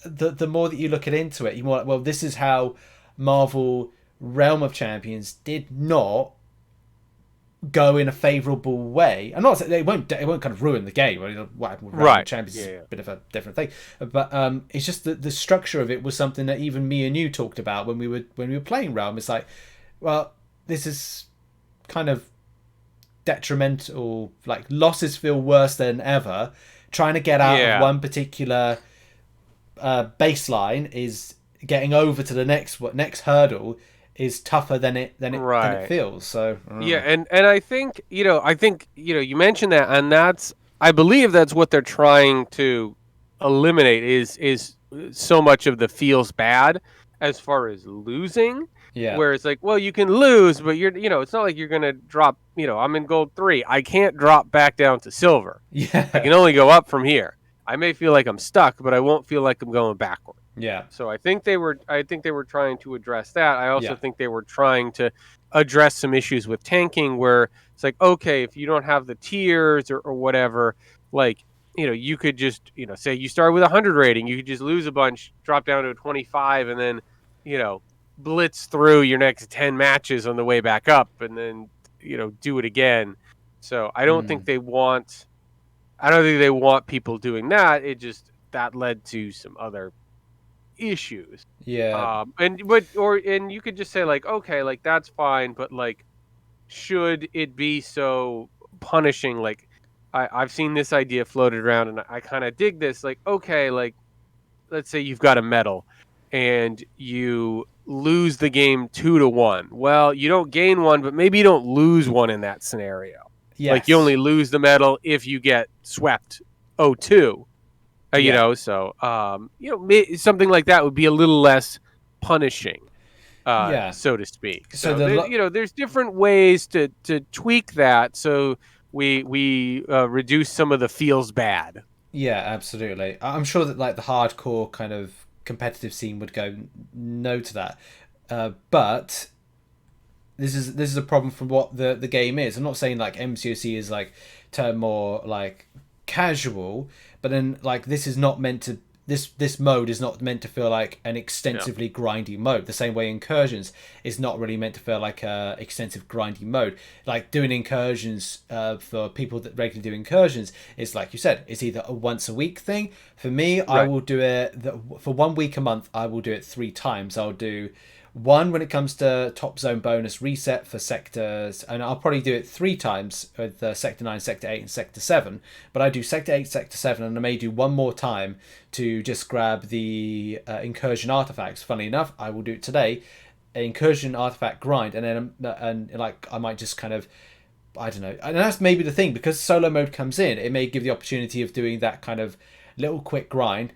the more that you look into it, you're more like, well, this is how Marvel Realm of Champions did not go in a favourable way. I'm not saying it won't kind of ruin the game. What happened with Realm of Champions is a bit of a different thing, but it's just that the structure of it was something that even me and you talked about when we were playing Realm. It's like, well, this is kind of detrimental. Like, losses feel worse than ever. Trying to get out of one particular baseline is getting over to the next hurdle is tougher than it feels. So and I think you mentioned that, and I believe that's what they're trying to eliminate is so much of the feels bad as far as losing. Yeah. Where it's like, well, you can lose, but it's not like you're gonna drop. I'm in gold 3. I can't drop back down to silver. I can Yeah. only go up from here. I may feel like I'm stuck, but I won't feel like I'm going backward. Yeah. So I think they were trying to address that. I also Yeah. think they were trying to address some issues with tanking where it's like, okay, if you don't have the tiers or whatever, like, you could just, say you start with 100 rating, you could just lose a bunch, drop down to a 25, and then, blitz through your next 10 matches on the way back up, and then, do it again. So I don't think they want people doing that. It just, that led to some other issues. Yeah. And you could just say like, okay, like that's fine, but like, should it be so punishing? Like, I've seen this idea floated around, and I kind of dig this. Like, okay, like let's say you've got a medal, and you lose the game 2-1. Well, you don't gain one, but maybe you don't lose one in that scenario. Yes. Like you only lose the medal if you get swept 0-2. So something like that would be a little less punishing, so to speak. So there's different ways to tweak that, so we reduce some of the feels bad. Yeah, absolutely. I'm sure that like the hardcore kind of competitive scene would go no to that, but this is a problem from what the game is. I'm not saying like MCOC is like turn more like casual, but then like this is not meant to, this mode is not meant to feel like an extensively grindy mode, the same way Incursions is not really meant to feel like a extensive grindy mode. Like doing Incursions, for people that regularly do Incursions, is like you said, it's either a once a week thing. For me, I will do it for 1 week a month. I will do it 3 times. I'll do one when it comes to top zone bonus reset for sectors, and I'll probably do it 3 times with sector 9, sector 8, and sector 7. But I do sector 8, sector 7, and I may do one more time to just grab the incursion artifacts. Funnily enough, I will do it today, incursion artifact grind, and then like I might just kind of, I don't know, and that's maybe the thing, because solo mode comes in, it may give the opportunity of doing that kind of little quick grind,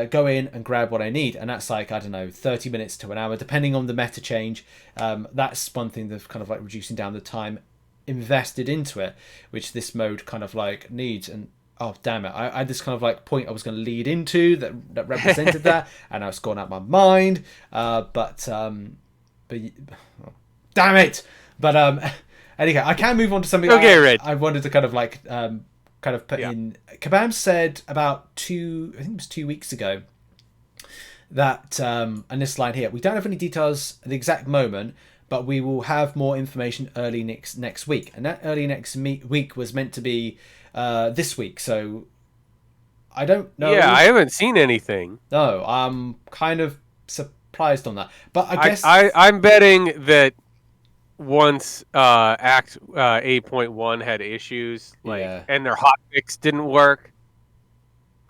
go in and grab what I need, and that's like, I don't know, 30 minutes to an hour, depending on the meta change. That's one thing that's kind of like reducing down the time invested into it, which this mode kind of like needs. And oh damn it, I had this kind of like point I was going to lead into that represented that, and I was gone out my mind. But damn it. But anyway, I can move on to something. Okay, I wanted to kind of like put in. Kabams said about 2 weeks ago that, and this line here, we don't have any details at the exact moment, but we will have more information early next week. And that early next week was meant to be this week. So I don't know. Yeah, I haven't seen anything. No, I'm kind of surprised on that. But I guess I'm betting that once Act 8.1 had issues, and their hotfix didn't work,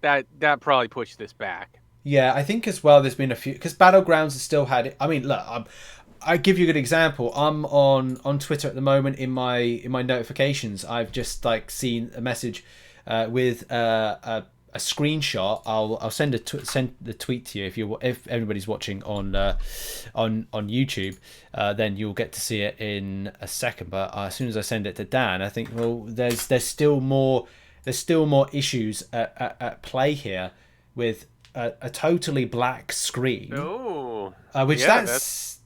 that probably pushed this back. Yeah, I think as well there's been a few, because Battlegrounds has still had it. I mean, look, I give you a good example. I'm on Twitter at the moment. In my notifications, I've just like seen a message with a screenshot. I'll send the tweet to you if everybody's watching on YouTube. Then you'll get to see it in a second. But as soon as I send it to Dan, I think, well, there's still more issues at play here with a totally black screen. Oh, which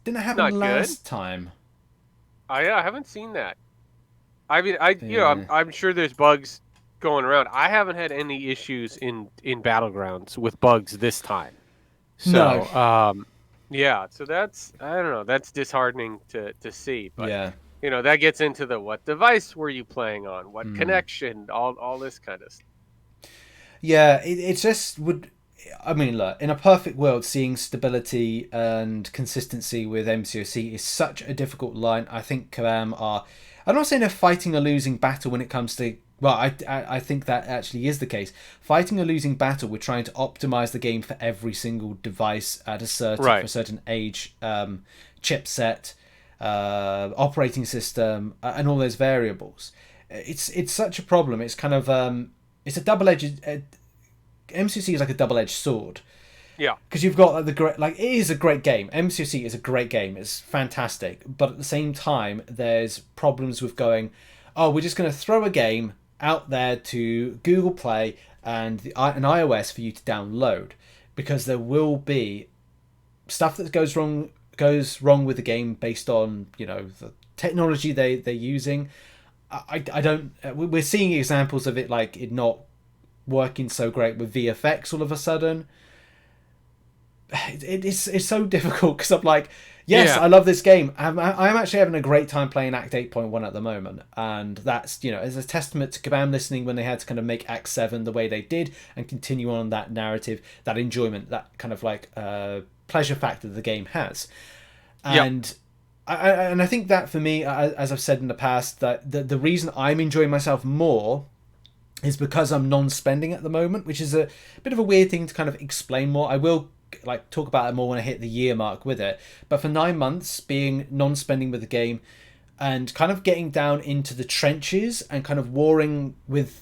didn't happen last time. I haven't seen that. I mean, I'm sure there's bugs going around. I haven't had any issues in Battlegrounds with bugs this time. So, no. So that's, I don't know, that's disheartening to see. But yeah, that gets into the what device were you playing on, what connection, all this kind of stuff. Yeah, it just would. I mean, look, in a perfect world, seeing stability and consistency with MCOC is such a difficult line. I think Kabam are. I'm not saying they're fighting a losing battle when it comes to. Well, I think that actually is the case. Fighting a losing battle, we're trying to optimize the game for every single device at for a certain age, chipset, operating system, and all those variables. It's such a problem. It's kind of it's a double-edged. MCC is like a double-edged sword. Yeah. Because you've got the great, like, it is a great game. MCOC is a great game. It's fantastic. But at the same time, there's problems with going, oh, we're just going to throw a game out there to Google Play and an iOS for you to download, because there will be stuff that goes wrong with the game based on, you know, the technology they're using. I don't. We're seeing examples of it, like it not working so great with VFX all of a sudden. It's so difficult because I'm like, yes, I love this game. I'm actually having a great time playing Act 8.1 at the moment, and that's, you know, as a testament to Kabam listening when they had to kind of make Act 7 the way they did and continue on that narrative, that enjoyment, that kind of like pleasure factor the game has. And I think that for me, as I've said in the past, that the reason I'm enjoying myself more is because I'm non-spending at the moment, which is a bit of a weird thing to kind of explain more. I will like talk about it more when I hit the year mark with it, but for 9 months being non-spending with the game and kind of getting down into the trenches and kind of warring with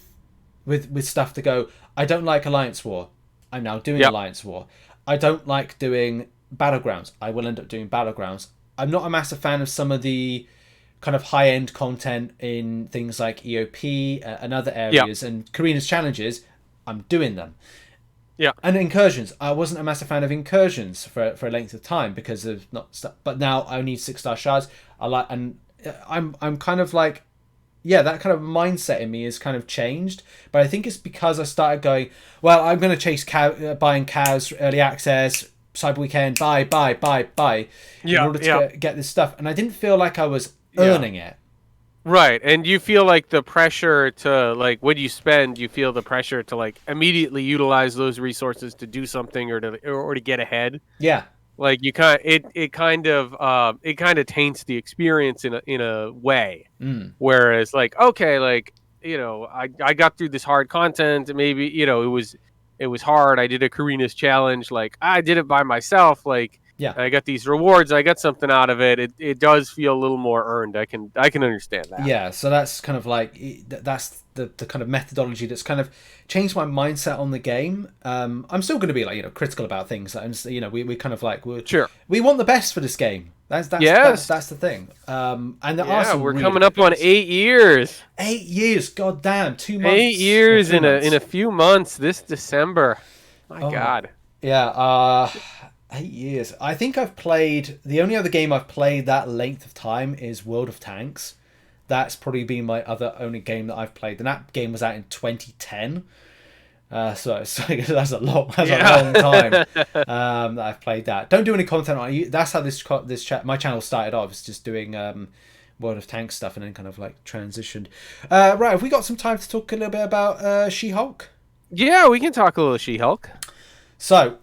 stuff to go, I don't like Alliance War, I'm now doing Alliance War. I don't like doing Battlegrounds, I will end up doing Battlegrounds. I'm not a massive fan of some of the kind of high-end content in things like EOP and other areas, and Karina's challenges, I'm doing them. Yeah. And Incursions, I wasn't a massive fan of Incursions for a length of time because of not stuff. But now I need 6-star shards. I'm kind of like, yeah, that kind of mindset in me has kind of changed. But I think it's because I started going, well, I'm going to chase buying cows, early access, Cyber Weekend, buy, in order to get this stuff. And I didn't feel like I was earning it. Right, and you feel like the pressure to, like, when you spend, you feel the pressure to, like, immediately utilize those resources to do something or to get ahead. Yeah, like you it kind of taints the experience in a way. Whereas, like, okay, like, you know, I got through this hard content, and maybe, you know, it was hard. I did a Karina's challenge, like I did it by myself, like. Yeah, I got these rewards. I got something out of it. It does feel a little more earned. I can understand that. Yeah, so that's kind of like that's the kind of methodology that's kind of changed my mindset on the game. I'm still going to be, like, you know, critical about things, and, you know, we kind of like we want the best for this game. That's the thing. And there are some we're really coming up on 8 years. 8 years, goddamn, 2 months. 8 years in a few months this December. My God. Yeah. 8 years. I think I've played... The only other game I've played that length of time is World of Tanks. That's probably been my only game that I've played. And that game was out in 2010. So it's like, that's a long time that I've played that. Don't do any content on it. That's how my channel started off. It's just doing World of Tanks stuff and then kind of like transitioned. Right, have we got some time to talk a little bit about She-Hulk? Yeah, we can talk a little She-Hulk. So...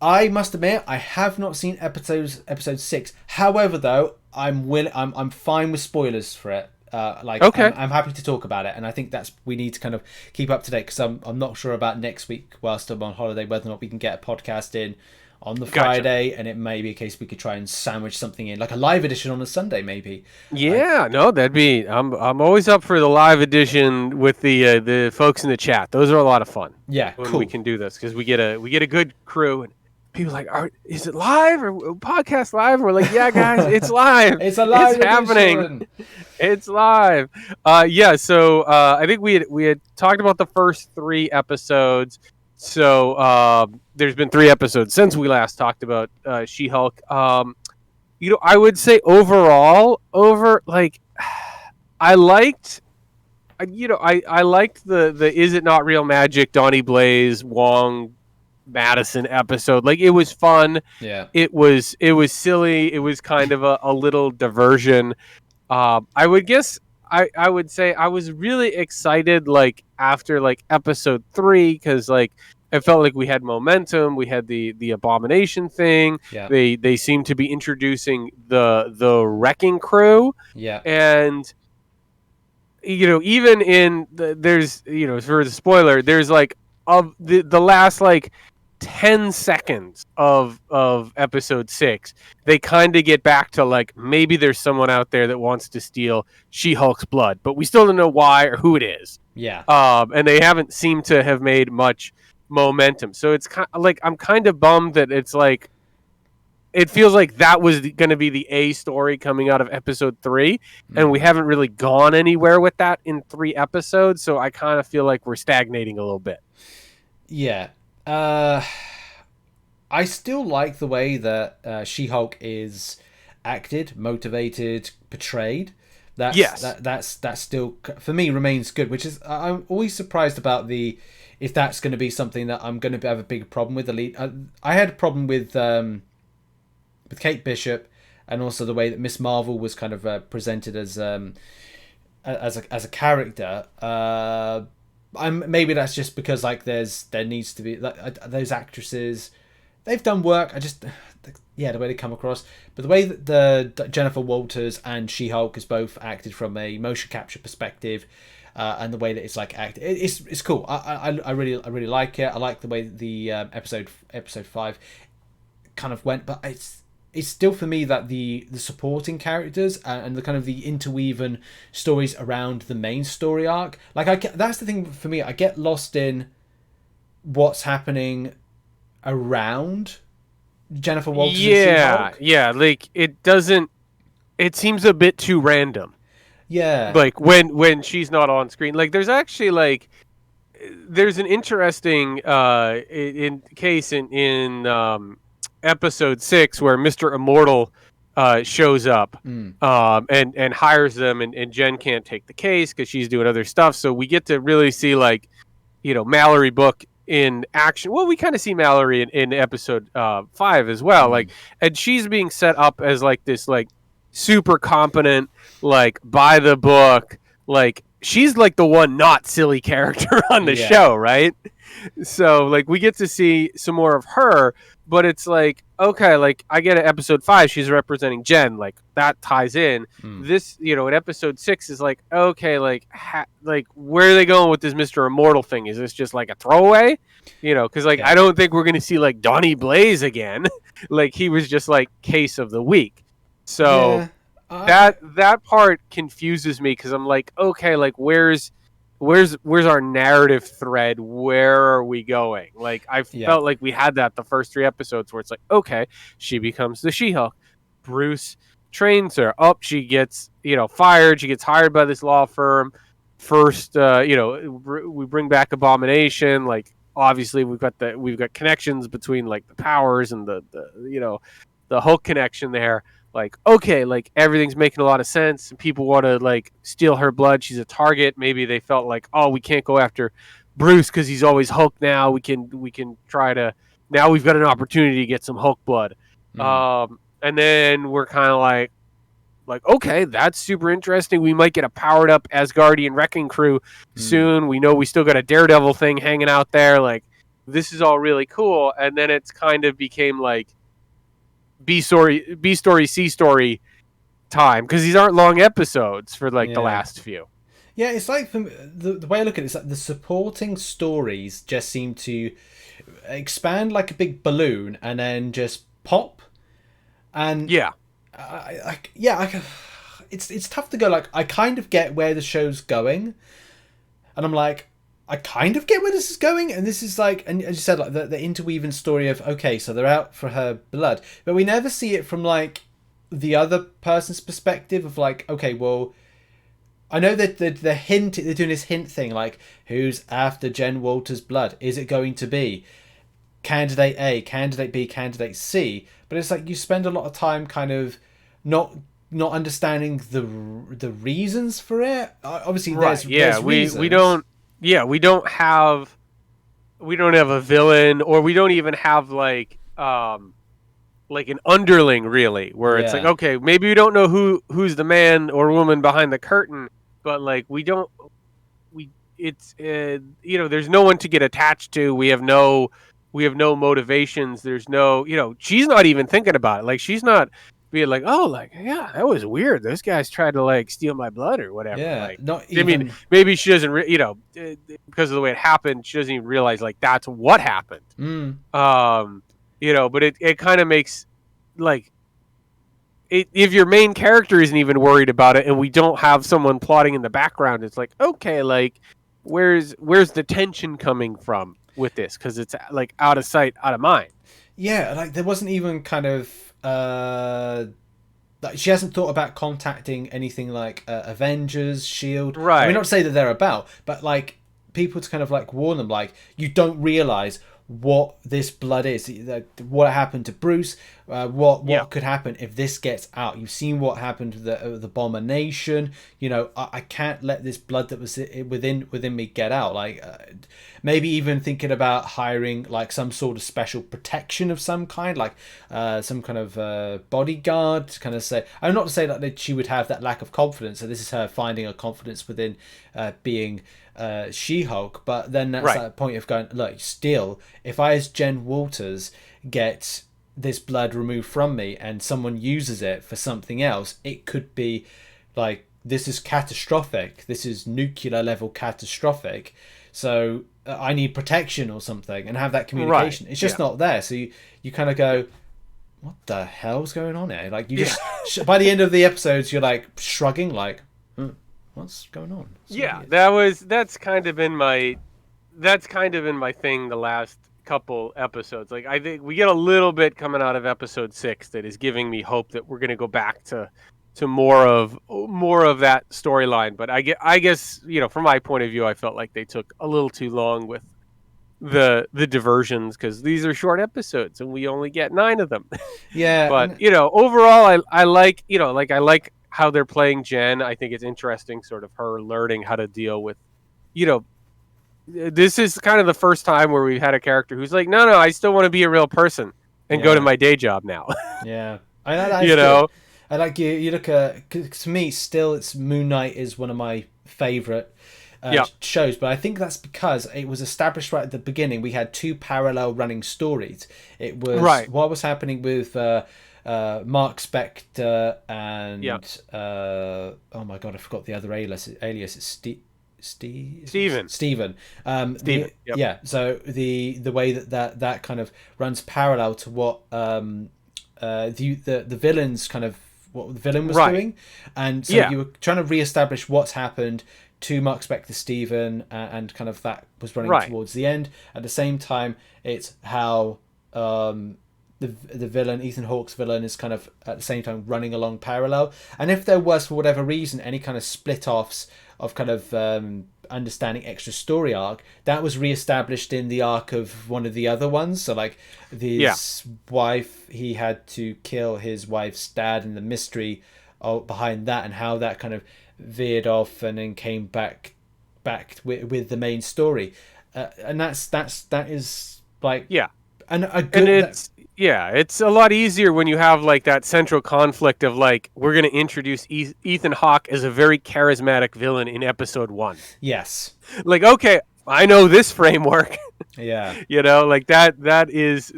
I must admit, I have not seen episode 6. However, though, I'm fine with spoilers for it. Okay. I'm happy to talk about it, and I think we need to kind of keep up to date, because I'm not sure about next week whilst I'm on holiday whether or not we can get a podcast in on the Friday, and it may be a case we could try and sandwich something in, like a live edition on a Sunday, maybe. Yeah, that'd be. I'm always up for the live edition with the folks in the chat. Those are a lot of fun. Yeah, when cool. We can do this because we get a good crew. And people are like, is it live or podcast live? And we're like, yeah, guys, it's live. It's a live It's happening. It's live. Yeah. So I think we had talked about the first 3 episodes. So there's been 3 episodes since we last talked about She-Hulk. You know, I would say overall, I liked. You know, I liked the Is It Not Real Magic, Donnie Blaze, Wong, Madison episode. Like, it was fun. Yeah. It was silly. It was kind of a little diversion. I would say I was really excited, like, after, like, episode 3, because, like, it felt like we had momentum. We had the Abomination thing. Yeah. They seemed to be introducing the Wrecking Crew. Yeah. And, you know, even in there's, you know, for the spoiler, there's, like, of the last, like, 10 seconds of episode 6, they kind of get back to, like, maybe there's someone out there that wants to steal She-Hulk's blood, but we still don't know why or who it is. Yeah. And they haven't seemed to have made much momentum. So it's kind of like I'm kind of bummed that it's like it feels like that was going to be the A story coming out of episode 3, and we haven't really gone anywhere with that in 3 episodes. So I kind of feel like we're stagnating a little bit. Yeah. I still like the way that She-Hulk is acted, motivated, portrayed. That's still, for me, remains good. Which is, I'm always surprised about if that's going to be something that I'm going to have a big problem with. I had a problem with Kate Bishop, and also the way that Miss Marvel was kind of presented as a character. Maybe that's just because like there needs to be those actresses. They've done work. The way they come across, but the way that the Jennifer Walters and She-Hulk has both acted from a motion capture perspective, and the way that it's like acted, it's cool. I really like it. I like the way that the episode 5 kind of went, but it's still for me that the supporting characters and the kind of the interweaving stories around the main story arc, that's the thing for me. I get lost in what's happening around Jennifer Walters. Yeah, like it seems a bit too random. Yeah, like when she's not on screen, like there's actually there's an interesting case in episode 6 where Mr. Immortal shows up and hires them, and Jen can't take the case because she's doing other stuff. So we get to really see Mallory Book in action. Well, we kind of see Mallory in episode 5 as well. And she's being set up as this super competent, by the book, she's the one not silly character on the show, right? So we get to see some more of her, but it's okay, I get it. Episode 5, she's representing Jen, that ties in. This, in episode 6 is okay, where are they going with this Mr. Immortal thing? Is this just a throwaway? Because I don't think we're gonna see Donnie Blaze again. He was just case of the week. So that part confuses me, because I'm okay, where's our narrative thread? Where are we going? I felt like we had that the first 3 episodes, where it's okay, she becomes the She-Hulk. Bruce trains her. She gets fired. She gets hired by this law firm. First, we bring back Abomination. Obviously we've got connections between the powers and the Hulk connection there. Okay, everything's making a lot of sense, and people want to steal her blood. She's a target. Maybe they felt we can't go after Bruce because he's always Hulk now. We can try to, now we've got an opportunity to get some Hulk blood. And then we're kind of okay, that's super interesting. We might get a powered up Asgardian wrecking crew soon. We know we still got a Daredevil thing hanging out there. This is all really cool. And then it's kind of became B story, C story time, because these aren't long episodes for the last few. Yeah, it's the way I look at it is the supporting stories just seem to expand like a big balloon and then just pop. And it's tough to go I kind of get where the show's going, and I'm I kind of get where this is going, and this is and as you said, the interweaving story of okay, so they're out for her blood, but we never see it from the other person's perspective of okay, well, I know that the hint, they're doing this hint thing, who's after Jen Walters' blood? Is it going to be candidate A, candidate B, candidate C? But it's you spend a lot of time kind of not understanding the reasons for it. Obviously, there's reasons. We don't have a villain, or we don't even have an underling, really, where it's okay, maybe we don't know who's the man or woman behind the curtain, but there's no one to get attached to. We have no motivations. There's no, she's not even thinking about it. She's not being yeah, that was weird. Those guys tried to steal my blood or whatever. Yeah, I mean, maybe she doesn't, because of the way it happened, she doesn't even realize that's what happened. But it kind of makes if your main character isn't even worried about it, and we don't have someone plotting in the background, it's okay, where's the tension coming from with this, because it's like out of sight, out of mind. Yeah, like there wasn't even kind of like she hasn't thought about contacting anything like Avengers, Shield. Right. I mean, not to say that they're about, but like people to kind of like warn them, like you don't realize what this blood is, what happened to Bruce, what could happen if this gets out. You've seen what happened to the Abomination. You know, I can't let this blood that was within me get out. Like maybe even thinking about hiring like some sort of special protection of some kind, like some kind of bodyguard to kind of say. I'm not to say that she would have that lack of confidence. So this is her finding a confidence within being She-Hulk, but then that's that point of going, look, still, if I as Jen Walters get this blood removed from me and someone uses it for something else, it could be like, this is catastrophic, this is nuclear level catastrophic, so I need protection or something, and have that communication. It's just not there. So you kind of go, what the hell's going on here? Like you just by the end of the episodes you're like shrugging, like what's going on? That's kind of been my thing the last couple episodes. Like I think we get a little bit coming out of episode 6 that is giving me hope that we're going to go back to more of that storyline. But I guess, you know, from my point of view, I felt like they took a little too long with the diversions, because these are short episodes and we only get 9 of them. Yeah. But you know, overall, I like, you know, like I like how they're playing Jen. I think it's interesting, sort of her learning how to deal with, you know, this is kind of the first time where we've had a character who's like, no, I still want to be a real person and go to my day job now. Yeah. I know. You know, I like you look at, to me still it's Moon Knight is one of my favorite shows, but I think that's because it was established right at the beginning. We had 2 parallel running stories. It was what was happening with Mark Spector and oh my god, I forgot the other alias. It's Steven. Yeah. So the way that kind of runs parallel to what the villains kind of what the villain was doing, and so you were trying to reestablish what's happened to Mark Spector, Steven, and kind of that was running towards the end. At the same time, it's how the villain, Ethan Hawke's villain, is kind of at the same time running along parallel. And if there was, for whatever reason, any kind of split offs of kind of understanding extra story arc, that was reestablished in the arc of one of the other ones. So like his wife, he had to kill his wife's dad, and the mystery behind that, and how that kind of veered off and then came back with the main story. And that is like and a good, and it's a lot easier when you have like that central conflict of like, we're going to introduce Ethan Hawke as a very charismatic villain in episode 1. Yes. Like, okay, I know this framework. Yeah. You know, like that is,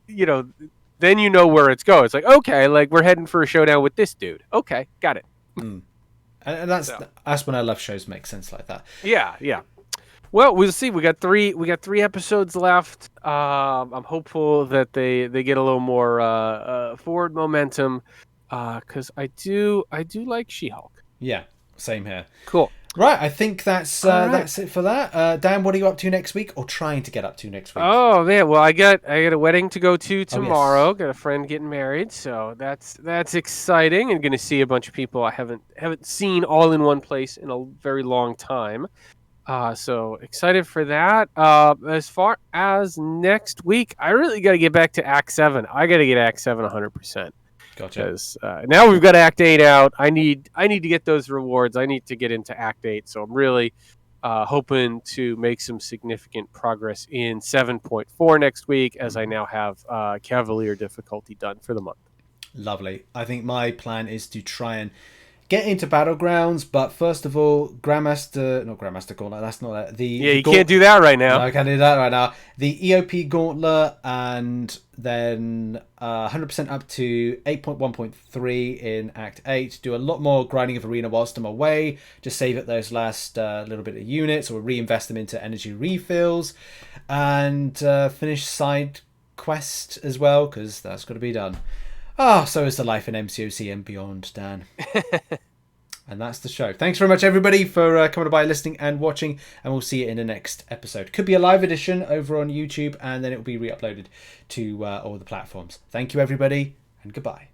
you know, then you know where it's going. It's like, okay, like we're heading for a showdown with this dude. Okay, got it. And that's when I love shows make sense like that. Yeah. Well, we'll see. We got three episodes left. I'm hopeful that they get a little more forward momentum, because I do like She-Hulk. Yeah, same here. Cool. Right, I think that's it for that. Dan, what are you up to next week, or trying to get up to next week? Oh man, well I got a wedding to go to tomorrow. Got a friend getting married, so that's exciting, and going to see a bunch of people I haven't seen all in one place in a very long time. So excited for that. As far as next week, I really got to get back to Act 7. I got to get Act 7 100%. Gotcha. Because now we've got Act 8 out. I need to get those rewards. I need to get into Act 8. So I'm really hoping to make some significant progress in 7.4 next week, as I now have Cavalier difficulty done for the month. Lovely. I think my plan is to try and get into Battlegrounds, but first of all, not Grandmaster Gauntlet, that's not it. You can't do that right now. No, I can't do that right now. The EOP Gauntlet, and then 100% up to 8.1.3 in Act 8. Do a lot more grinding of Arena whilst I'm away. Just save up those last little bit of units, or reinvest them into energy refills. And finish side quest as well, because that's got to be done. So is the life in MCOC and beyond, Dan. And that's the show. Thanks very much, everybody, for coming by, listening and watching. And we'll see you in the next episode. Could be a live edition over on YouTube, and then it will be re-uploaded to all the platforms. Thank you, everybody, and goodbye.